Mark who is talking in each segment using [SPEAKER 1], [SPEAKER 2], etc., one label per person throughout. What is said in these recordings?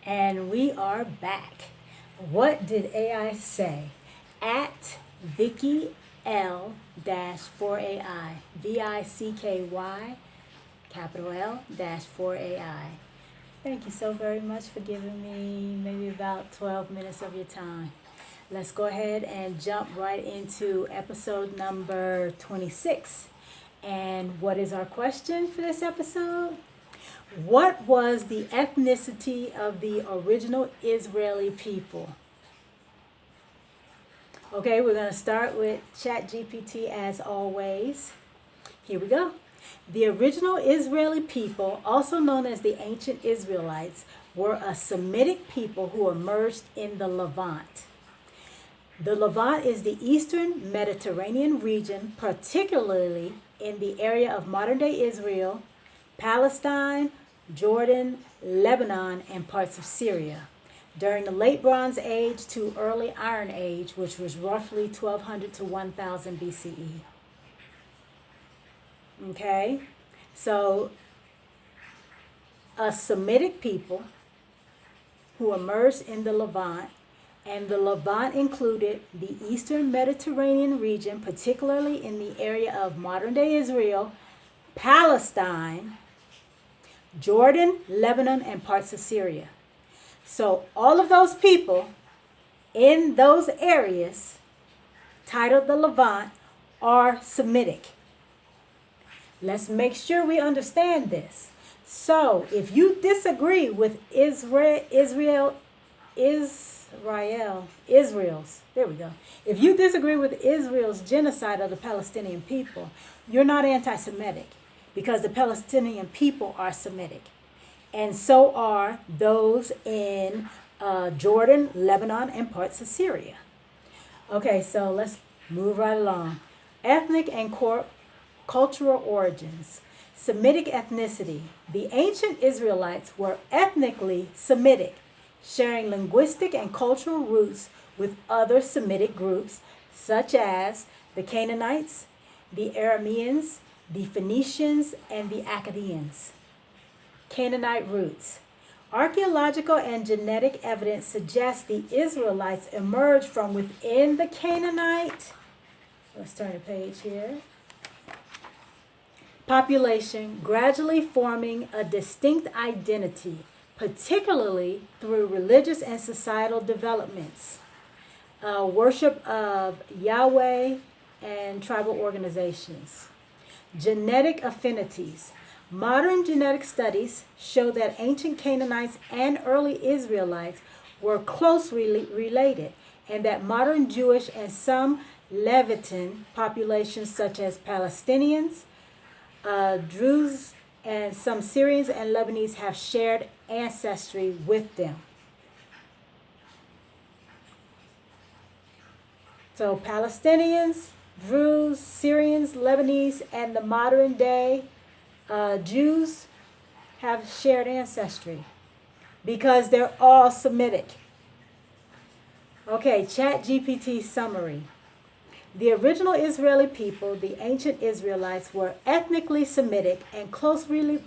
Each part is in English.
[SPEAKER 1] And we are back. What did AI say? At Vicky L 4AI. VICKY capital L dash 4AI. Thank you so very much for giving me maybe about 12 minutes of your time. Let's go ahead and jump right into episode number 26. And what is our question for this episode? What was the ethnicity of the original Israeli people? Okay, we're going to start with Chatgpt as always. Here we go. The original Israeli people, also known as the ancient Israelites, were a Semitic people who emerged in the Levant. The Levant is the eastern Mediterranean region, particularly in the area of modern-day Israel, Palestine, Jordan, Lebanon, and parts of Syria. During the late Bronze Age to early Iron Age, which was roughly 1200 to 1000 BCE. Okay, so a Semitic people who emerged in the Levant, and the Levant included the eastern Mediterranean region, particularly in the area of modern-day Israel, Palestine, Jordan, Lebanon, and parts of Syria. So all of those people in those areas, titled the Levant, are Semitic. Let's make sure we understand this. So if you disagree with Israel's, there we go. If you disagree with Israel's genocide of the Palestinian people, you're not anti-Semitic, because the Palestinian people are Semitic. And so are those in Jordan, Lebanon, and parts of Syria. Okay, so let's move right along. Ethnic and cultural origins. Semitic ethnicity. The ancient Israelites were ethnically Semitic, sharing linguistic and cultural roots with other Semitic groups, such as the Canaanites, the Arameans, the Phoenicians, and the Akkadians. Canaanite roots. Archaeological and genetic evidence suggests the Israelites emerged from within the Canaanite. Let's turn the page here. Population, gradually forming a distinct identity, particularly through religious and societal developments, worship of Yahweh, and tribal organizations. Genetic affinities. Modern genetic studies show that ancient Canaanites and early Israelites were closely related, and that modern Jewish and some Levitan populations, such as Palestinians, Druze, and some Syrians and Lebanese, have shared ancestry with them. So Palestinians, Druze, Syrians, Lebanese, and the modern day Jews have shared ancestry because they're all Semitic. Okay, Chatgpt summary. The original Israeli people, the ancient Israelites, were ethnically Semitic and closely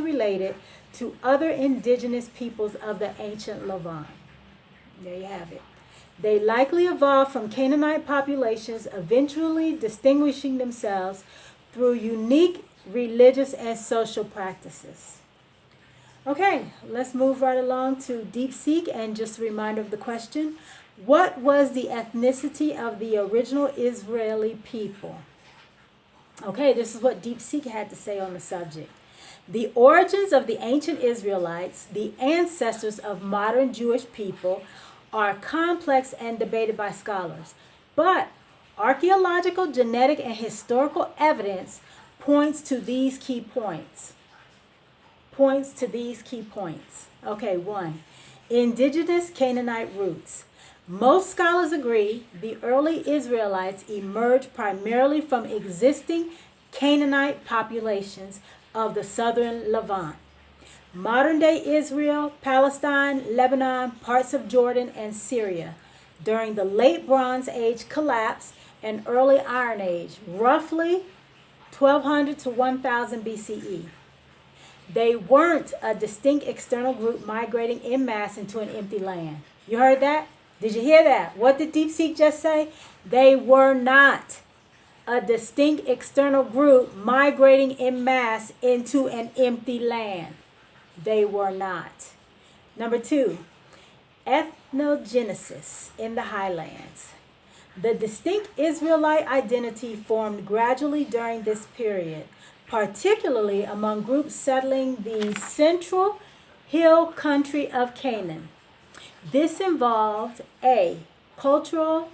[SPEAKER 1] related to other indigenous peoples of the ancient Levant. There you have it. They likely evolved from Canaanite populations, eventually distinguishing themselves through unique religious and social practices. Okay, let's move right along to Deepseek, and just a reminder of the question. What was the ethnicity of the original Israeli people? Okay, this is what Deepseek had to say on the subject. The origins of the ancient Israelites, the ancestors of modern Jewish people, are complex and debated by scholars. But archaeological, genetic, and historical evidence points to these key points. Okay, 1. Indigenous Canaanite roots. Most scholars agree the early Israelites emerged primarily from existing Canaanite populations of the southern Levant. Modern-day Israel, Palestine, Lebanon, parts of Jordan, and Syria during the late Bronze Age collapse and early Iron Age, roughly 1200 to 1000 BCE. They weren't a distinct external group migrating en masse into an empty land. You heard that? Did you hear that? What did Deepseek just say? They were not a distinct external group migrating en masse into an empty land. They were not. Number 2, ethnogenesis in the highlands. The distinct Israelite identity formed gradually during this period, particularly among groups settling the central hill country of Canaan. This involved a cultural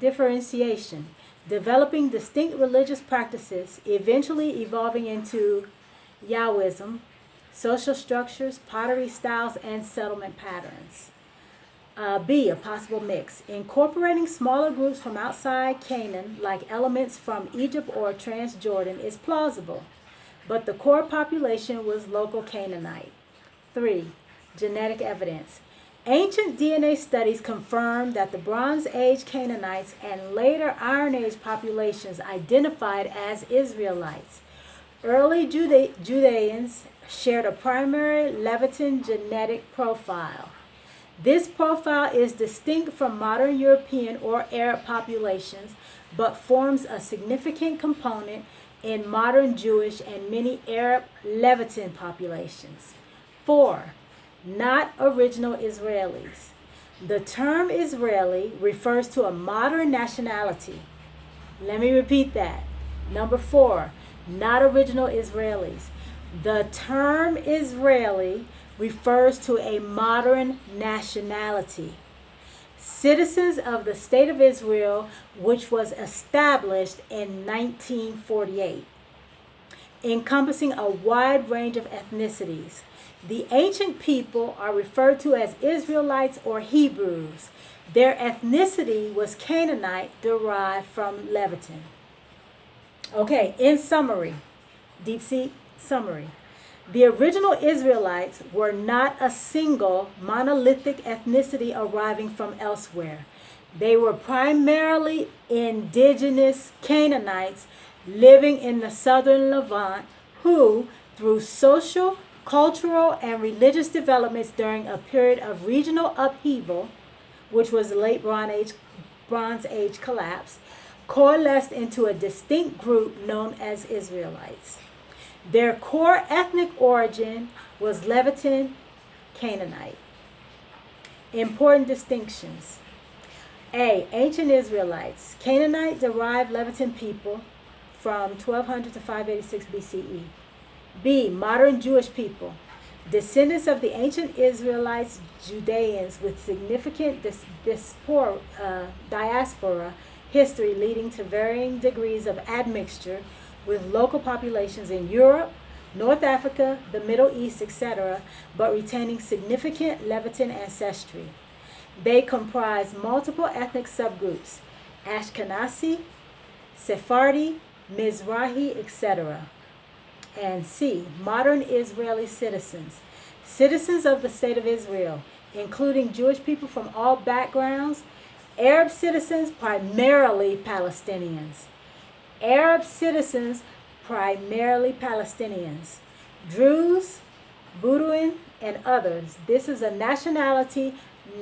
[SPEAKER 1] differentiation, developing distinct religious practices, eventually evolving into Yahwism, social structures, pottery styles, and settlement patterns. B, a possible mix. Incorporating smaller groups from outside Canaan, like elements from Egypt or Transjordan, is plausible, but the core population was local Canaanite. 3, genetic evidence. Ancient DNA studies confirm that the Bronze Age Canaanites and later Iron Age populations identified as Israelites. Early Judeans shared a primary Levitan genetic profile. This profile is distinct from modern European or Arab populations, but forms a significant component in modern Jewish and many Arab Levitan populations. 4, not original Israelis. The term Israeli refers to a modern nationality. Let me repeat that. Number 4, not original Israelis. The term Israeli refers to a modern nationality. Citizens of the State of Israel, which was established in 1948, encompassing a wide range of ethnicities. The ancient people are referred to as Israelites or Hebrews. Their ethnicity was Canaanite, derived from Levitan. Okay, in summary, Deepseek summary. The original Israelites were not a single monolithic ethnicity arriving from elsewhere. They were primarily indigenous Canaanites living in the southern Levant who, through social, cultural, and religious developments during a period of regional upheaval, which was the late Bronze Age collapse, coalesced into a distinct group known as Israelites. Their core ethnic origin was Levitan Canaanite. Important distinctions. A. Ancient Israelites. Canaanite derived Levitan people from 1200 to 586 BCE. B. Modern Jewish people. Descendants of the ancient Israelites, Judeans with significant diaspora history leading to varying degrees of admixture with local populations in Europe, North Africa, the Middle East, etc., but retaining significant Levitan ancestry. They comprise multiple ethnic subgroups: Ashkenazi, Sephardi, Mizrahi, etc. And C, modern Israeli citizens. Citizens of the State of Israel, including Jewish people from all backgrounds, Arab citizens, primarily Palestinians. Arab citizens, primarily Palestinians. Druze, Bedouin, and others. This is a nationality,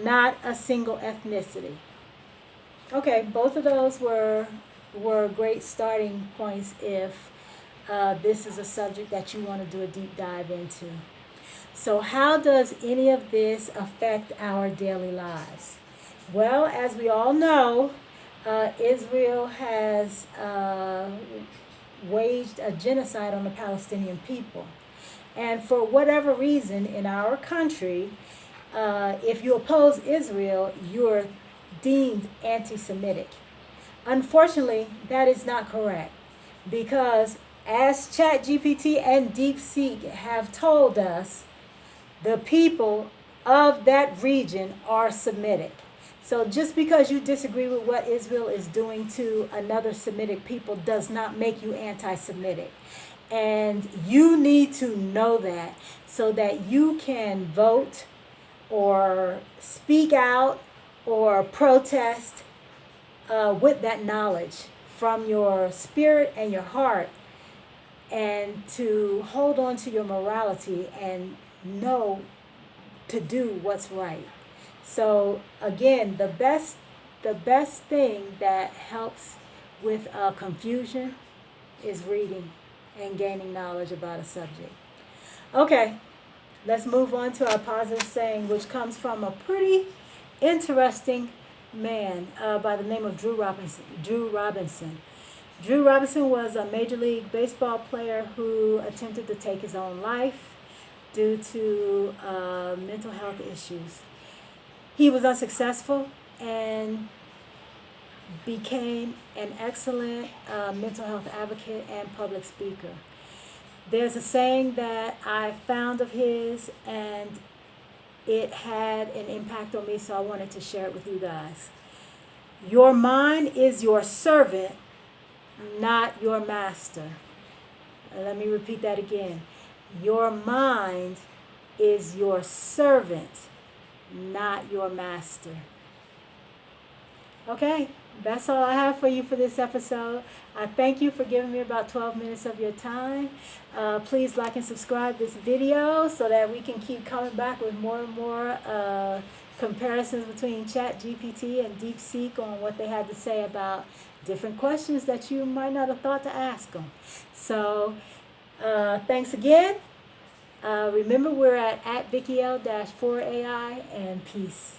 [SPEAKER 1] not a single ethnicity. Okay, both of those were great starting points if this is a subject that you want to do a deep dive into. So how does any of this affect our daily lives? Well, as we all know, Israel has waged a genocide on the Palestinian people. And for whatever reason in our country, if you oppose Israel, you're deemed anti-Semitic. Unfortunately, that is not correct, because as Chatgpt and Deepseek have told us, the people of that region are Semitic. So just because you disagree with what Israel is doing to another Semitic people does not make you anti-Semitic. And you need to know that so that you can vote or speak out or protest with that knowledge from your spirit and your heart, and to hold on to your morality and know to do what's right. So again, the best thing that helps with confusion is reading and gaining knowledge about a subject. Okay, let's move on to our positive saying, which comes from a pretty interesting man by the name of Drew Robinson. Drew Robinson was a Major League Baseball player who attempted to take his own life due to mental health issues. He was unsuccessful and became an excellent mental health advocate and public speaker. There's a saying that I found of his, and it had an impact on me, so I wanted to share it with you guys. Your mind is your servant, not your master. Let me repeat that again. Your mind is your servant, not your master. Okay, that's all I have for you for this episode. I thank you for giving me about 12 minutes of your time. Please like and subscribe this video so that we can keep coming back with more and more comparisons between Chatgpt and Deepseek on what they had to say about different questions that you might not have thought to ask them. So thanks again. Remember, we're at VickyL-4AI, and peace.